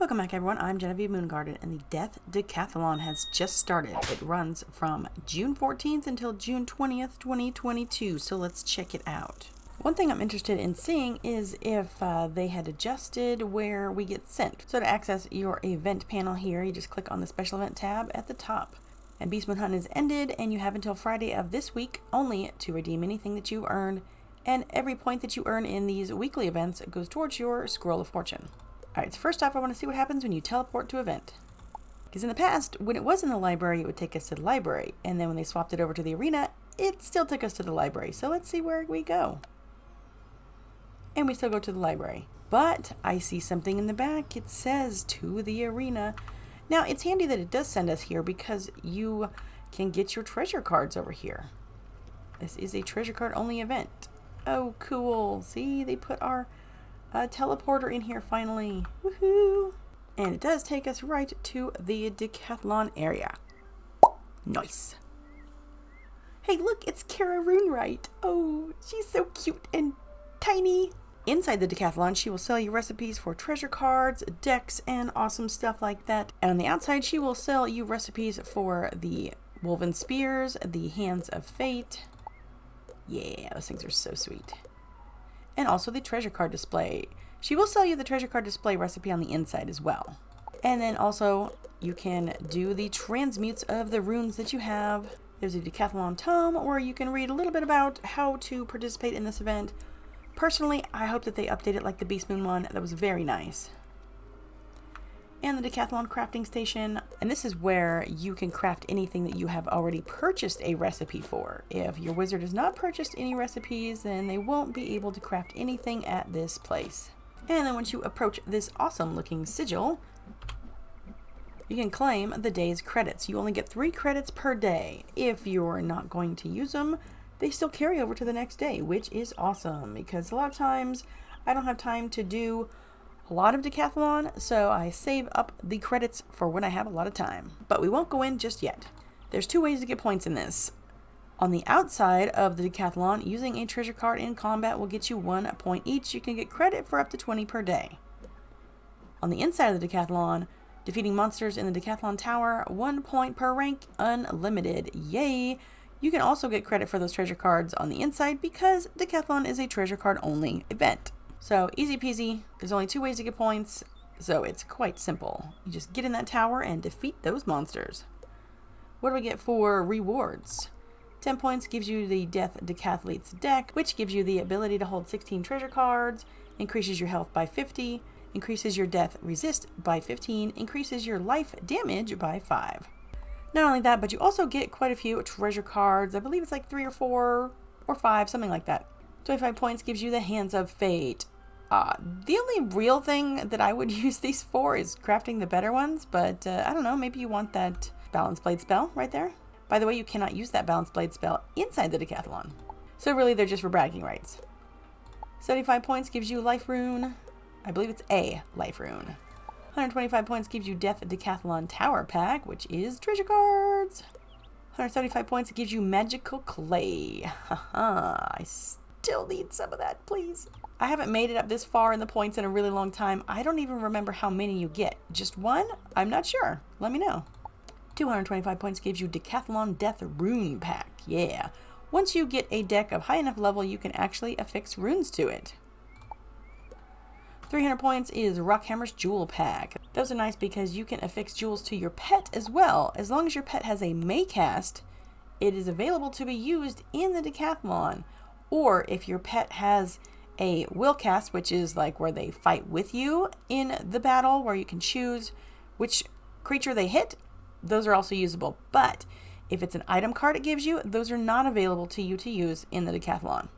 Welcome back, everyone. I'm Genevieve Moongarden, and the Death Decathlon has just started. It runs from June 14th until June 20th, 2022, so let's check it out. One thing I'm interested in seeing is if they had adjusted where we get sent. So to access your event panel here, you just click on the special event tab at the top. And Beast Moon Hunt is ended, and you have until Friday of this week only to redeem anything that you've earned, and every point that you earn in these weekly events goes towards your Scroll of Fortune. Alright, so first off, I want to see what happens when you teleport to an event. Because in the past, when it was in the library, it would take us to the library. And then when they swapped it over to the arena, it still took us to the library. So let's see where we go. And we still go to the library. But I see something in the back. It says to the arena. Now, it's handy that it does send us here because you can get your treasure cards over here. This is a treasure card only event. Oh, cool. See, they put our teleporter in here finally. Woohoo! And it does take us right to the Decathlon area. Nice. Hey, look, it's Kara Roonwright. Oh, she's so cute and tiny. Inside the Decathlon, she will sell you recipes for treasure cards, decks, and awesome stuff like that. And on the outside, she will sell you recipes for the woven spears, the hands of fate. Yeah, those things are so sweet. And also the treasure card display. She will sell you the treasure card display recipe on the inside as well. And then also you can do the transmutes of the runes that you have. There's a Decathlon tome where you can read a little bit about how to participate in this event. Personally, I hope that they update it like the Beast Moon one. That was very nice. And the Decathlon crafting station. And this is where you can craft anything that you have already purchased a recipe for. If your wizard has not purchased any recipes, then they won't be able to craft anything at this place. And then once you approach this awesome looking sigil, you can claim the day's credits. You only get 3 credits per day. If you're not going to use them, they still carry over to the next day, which is awesome because a lot of times I don't have time to do a lot of Decathlon, so I save up the credits for when I have a lot of time. But we won't go in just yet. There's 2 ways to get points in this. On the outside of the Decathlon, using a treasure card in combat will get you 1 point each. You can get credit for up to 20 per day. On the inside of the Decathlon, defeating monsters in the Decathlon Tower, 1 point per rank, unlimited. Yay! You can also get credit for those treasure cards on the inside because Decathlon is a treasure card only event. So easy peasy, there's only 2 ways to get points, so it's quite simple. You just get in that tower and defeat those monsters. What do we get for rewards? 10 points gives you the Death Decathlete's deck, which gives you the ability to hold 16 treasure cards, increases your health by 50, increases your death resist by 15, increases your life damage by 5. Not only that, but you also get quite a few treasure cards. I believe it's like 3 or 4 or 5, something like that. 25 points gives you the Hands of Fate. The only real thing that I would use these for is crafting the better ones, but I don't know, maybe you want that Balance Blade spell right there. By the way, you cannot use that Balance Blade spell inside the Decathlon. So really, they're just for bragging rights. 75 points gives you Life Rune. I believe it's a Life Rune. 125 points gives you Death Decathlon Tower Pack, which is treasure cards. 175 points gives you Magical Clay. Haha, I still need some of that, please. I haven't made it up this far in the points in a really long time. I don't even remember how many you get. Just 1? I'm not sure. Let me know. 225 points gives you Decathlon Death Rune Pack. Yeah. Once you get a deck of high enough level, you can actually affix runes to it. 300 points is Rockhammer's Jewel Pack. Those are nice because you can affix jewels to your pet as well. As long as your pet has a Maycast, it is available to be used in the Decathlon. Or if your pet has a Willcast, which is like where they fight with you in the battle, where you can choose which creature they hit, those are also usable. But if it's an item card it gives you, those are not available to you to use in the Decathlon.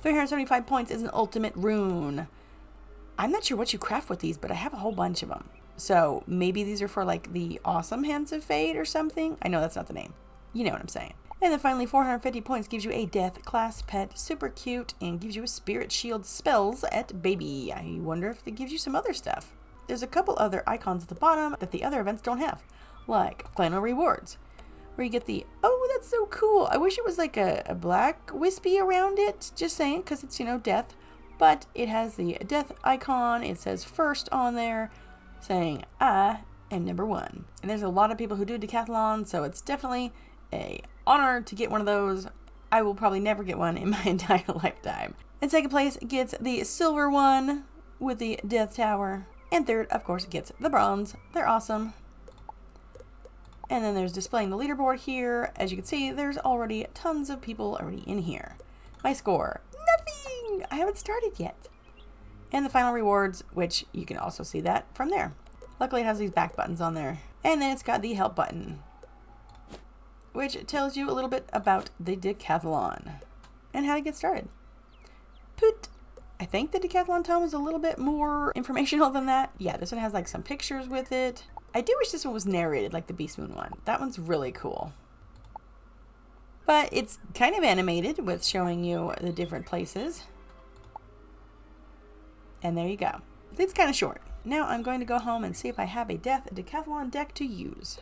375 points is an Ultimate Rune. I'm not sure what you craft with these, but I have a whole bunch of them. So maybe these are for like the awesome Hands of Fate or something. I know that's not the name. You know what I'm saying. And then finally, 450 points gives you a Death Class Pet, super cute, and gives you a Spirit Shield spells at baby. I wonder if it gives you some other stuff. There's a couple other icons at the bottom that the other events don't have, like Clan Rewards, where you get the, oh, that's so cool. I wish it was like a black wispy around it, just saying, because it's, you know, death. But it has the death icon, it says first on there, saying, I am number 1. And there's a lot of people who do decathlon, so it's definitely an honor to get one of those. I will probably never get one in my entire lifetime. And second place gets the silver one with the Death Tower. And third, of course, gets the bronze. They're awesome. And then there's displaying the leaderboard here. As you can see, there's already tons of people already in here. My score, nothing! I haven't started yet. And the final rewards, which you can also see that from there. Luckily, it has these back buttons on there. And then it's got the help button, which tells you a little bit about the decathlon and how to get started. Poot! I think the decathlon tome is a little bit more informational than that. Yeah, this one has like some pictures with it. I do wish this one was narrated like the Beast Moon one. That one's really cool. But it's kind of animated with showing you the different places. And there you go. It's kind of short. Now I'm going to go home and see if I have a Death Decathlon deck to use.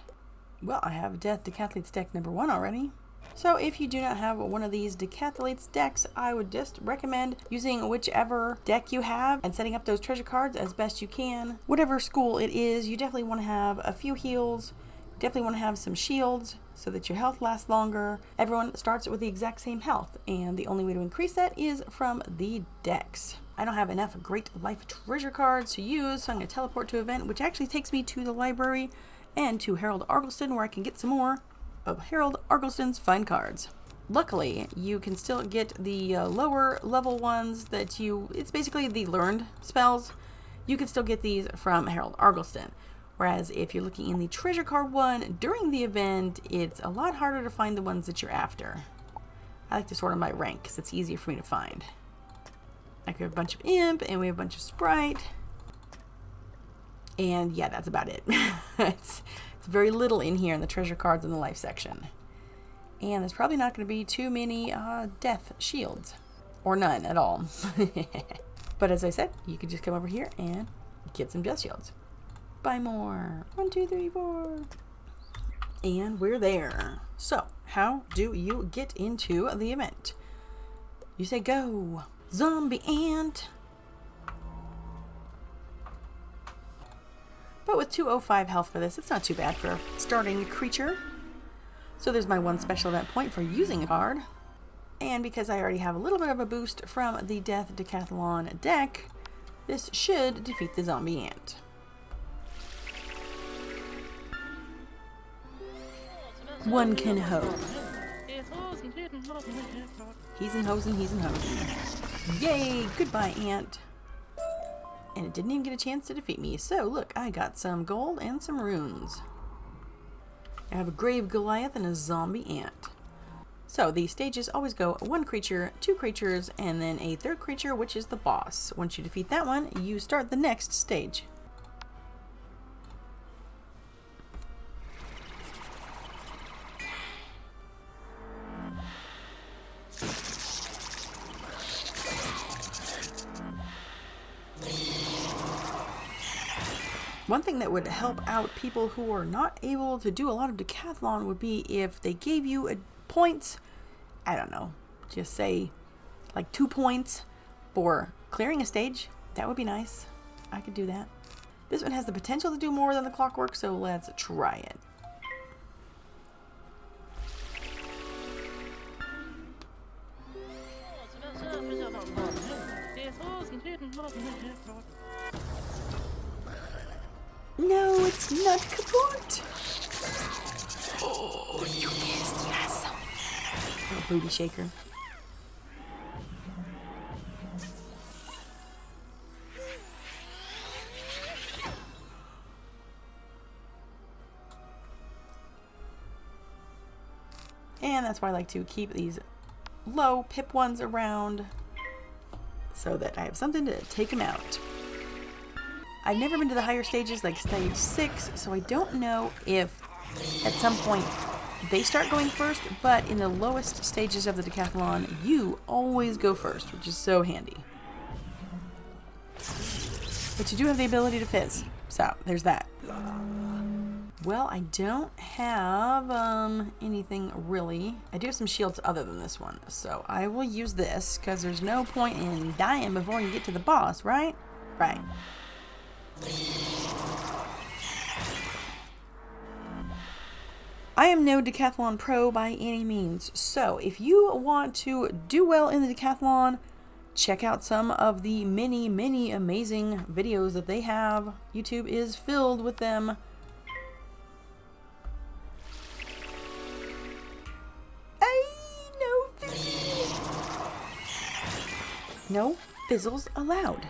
Well, I have Death Decathletes deck number 1 already. So if you do not have one of these Decathletes decks, I would just recommend using whichever deck you have and setting up those treasure cards as best you can. Whatever school it is, you definitely want to have a few heals. Definitely want to have some shields so that your health lasts longer. Everyone starts with the exact same health, and the only way to increase that is from the decks. I don't have enough Great Life Treasure cards to use, so I'm going to teleport to an event, which actually takes me to the library and to Harold Argleston, where I can get some more of Harold Argleston's fine cards. Luckily, you can still get the lower level ones that it's basically the learned spells. You can still get these from Harold Argleston. Whereas if you're looking in the treasure card one during the event, it's a lot harder to find the ones that you're after. I like to sort them by rank because it's easier for me to find. Like we have a bunch of Imp and we have a bunch of Sprite. And yeah, that's about it. It's very little in here in the treasure cards in the life section. And there's probably not going to be too many death shields. Or none at all. But as I said, you could just come over here and get some death shields. Buy more. 1, 2, 3, 4. And we're there. So, how do you get into the event? You say go. Zombie ant. But with 205 health for this, it's not too bad for a starting creature. So there's my 1 special event point for using a card. And because I already have a little bit of a boost from the Death Decathlon deck, this should defeat the zombie ant. One can hope. He's in hosen, he's in hosen. Yay! Goodbye, ant. And it didn't even get a chance to defeat me. So, look, I got some gold and some runes. I have a Grave Goliath and a zombie ant. So, the stages always go 1 creature, 2 creatures, and then a 3rd creature, which is the boss. Once you defeat that one, you start the next stage. One thing that would help out people who are not able to do a lot of decathlon would be if they gave you points, I don't know, just say like 2 points for clearing a stage. That would be nice. I could do that. This one has the potential to do more than the clockwork, so let's try it. No, it's not kaput. Oh, you missed, yes. Little booty shaker. And that's why I like to keep these low pip ones around so that I have something to take them out. I've never been to the higher stages like stage 6, so I don't know if at some point they start going first, but in the lowest stages of the decathlon, you always go first, which is so handy. But you do have the ability to fizz, so there's that. Well, I don't have anything really. I do have some shields other than this one, so I will use this because there's no point in dying before you get to the boss, right? Right. I am no decathlon pro by any means, so if you want to do well in the decathlon, check out some of the many, many amazing videos that they have. YouTube is filled with them. No fizzles allowed.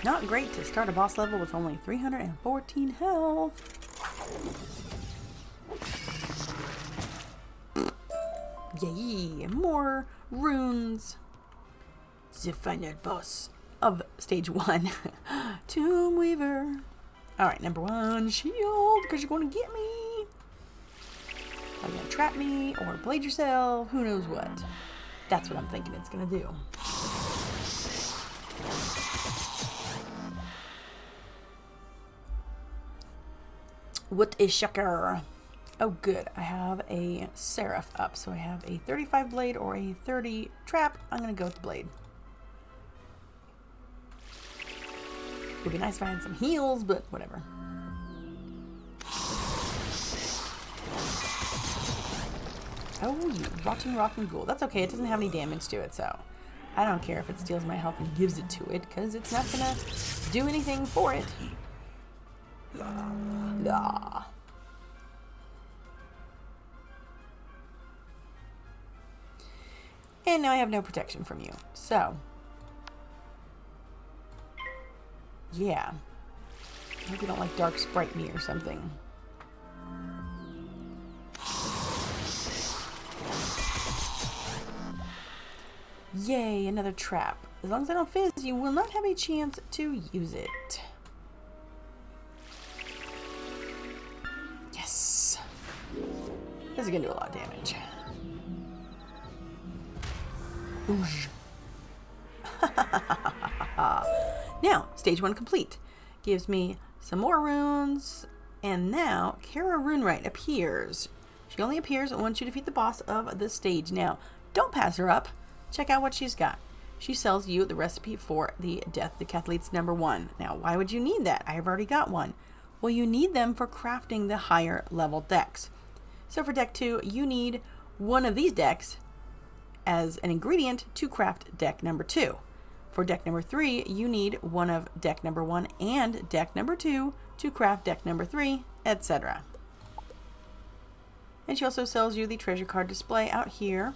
Not great to start a boss level with only 314 health. Yay, more runes. The final boss of stage 1. Tomb Weaver. Alright, number 1, shield, because you're going to get me. Are you going to trap me or blade yourself? Who knows what? That's what I'm thinking it's going to do. What a shocker. Oh good, I have a Seraph up, so I have a 35 blade or a 30 trap. I'm going to go with the blade. Would be nice if I had some heals, but whatever. Oh, you rotten ghoul. That's okay, it doesn't have any damage to it, so I don't care if it steals my health and gives it to it, because it's not gonna do anything for it. Blah. And now I have no protection from you, so yeah. I hope you don't like dark sprite me or something. Yay, another trap. As long as I don't fizz, you will not have a chance to use it. Yes. This is gonna do a lot of damage. Oosh. Now, stage 1 complete. Gives me some more runes, and now Kara Runewright appears. She only appears once you defeat the boss of the stage. Now, don't pass her up. Check out what she's got. She sells you the recipe for the Death Decathletes number 1. Now, why would you need that? I have already got one. Well, you need them for crafting the higher level decks. So for deck 2, you need one of these decks as an ingredient to craft deck number 2. For deck number 3, you need one of deck number 1 and deck number 2 to craft deck number 3, etc. And she also sells you the treasure card display out here.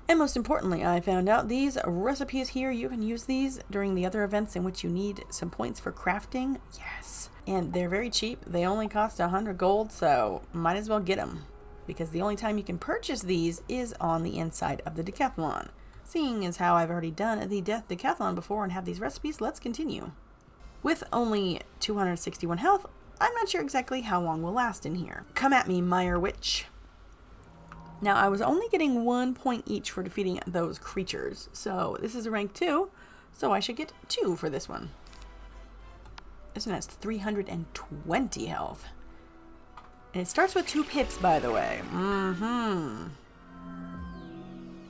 And most importantly, I found out these recipes here, you can use these during the other events in which you need some points for crafting. Yes. And they're very cheap. They only cost 100 gold, so might as well get them. Because the only time you can purchase these is on the inside of the Decathlon. Seeing as how I've already done the Death Decathlon before and have these recipes, let's continue. With only 261 health, I'm not sure exactly how long we'll last in here. Come at me, Mire Witch. Now, I was only getting 1 point each for defeating those creatures, so this is a rank 2, so I should get 2 for this one. This one has 320 health. And it starts with 2 pips, by the way.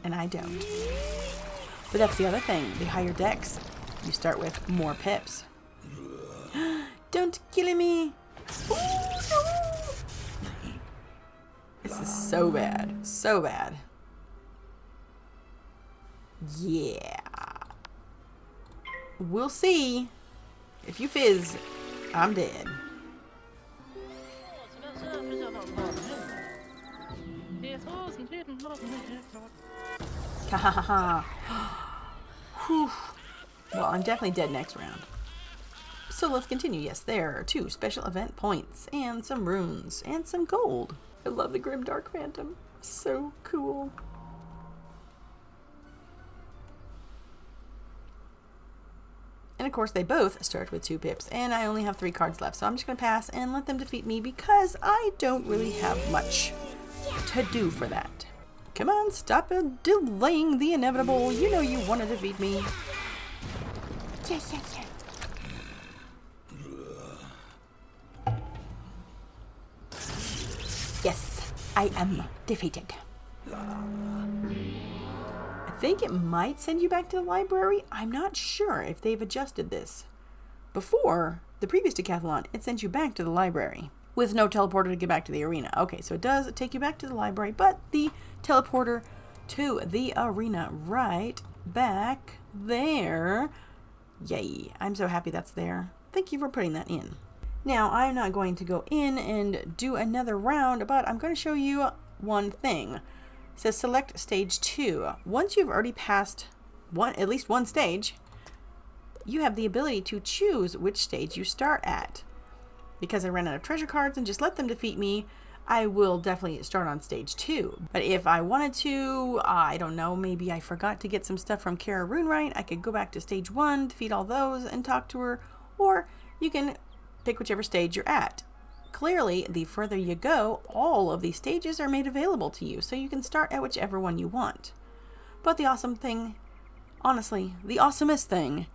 And I don't. But that's the other thing. The higher decks, you start with more pips. Don't kill me! Ooh, no! This is so bad. So bad. Yeah. We'll see. If you fizz, I'm dead. Ha ha ha ha. Well, I'm definitely dead next round. So let's continue. Yes, there are 2 special event points, and some runes, and some gold. I love the Grim Dark Phantom. So cool. And of course, they both start with 2 pips, and I only have 3 cards left, so I'm just going to pass and let them defeat me because I don't really have much to do for that. Come on, stop delaying the inevitable. You know you want to defeat me. Yeah. Yes, I am defeated. think it might send you back to the library. I'm not sure if they've adjusted this. Before, the previous decathlon, it sent you back to the library with no teleporter to get back to the arena. Okay, so it does take you back to the library, but the teleporter to the arena right back there. Yay, I'm so happy that's there. Thank you for putting that in. Now, I'm not going to go in and do another round, but I'm going to show you one thing. It says select stage 2. Once you've already passed at least one stage, you have the ability to choose which stage you start at. Because I ran out of treasure cards and just let them defeat me, I will definitely start on stage 2. But if I wanted to, I don't know, maybe I forgot to get some stuff from Kara Runewright, I could go back to stage 1, defeat all those, and talk to her. Or you can pick whichever stage you're at. Clearly, the further you go, all of these stages are made available to you, so you can start at whichever one you want. But the awesome thing, honestly, the awesomest thing,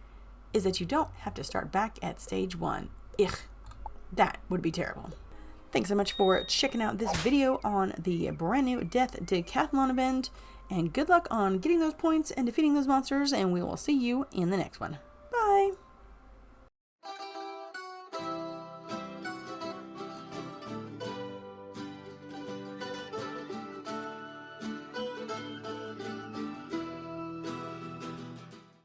is that you don't have to start back at stage 1. Ugh, that would be terrible. Thanks so much for checking out this video on the brand new Death Decathlon event, and good luck on getting those points and defeating those monsters, and we will see you in the next one. Bye!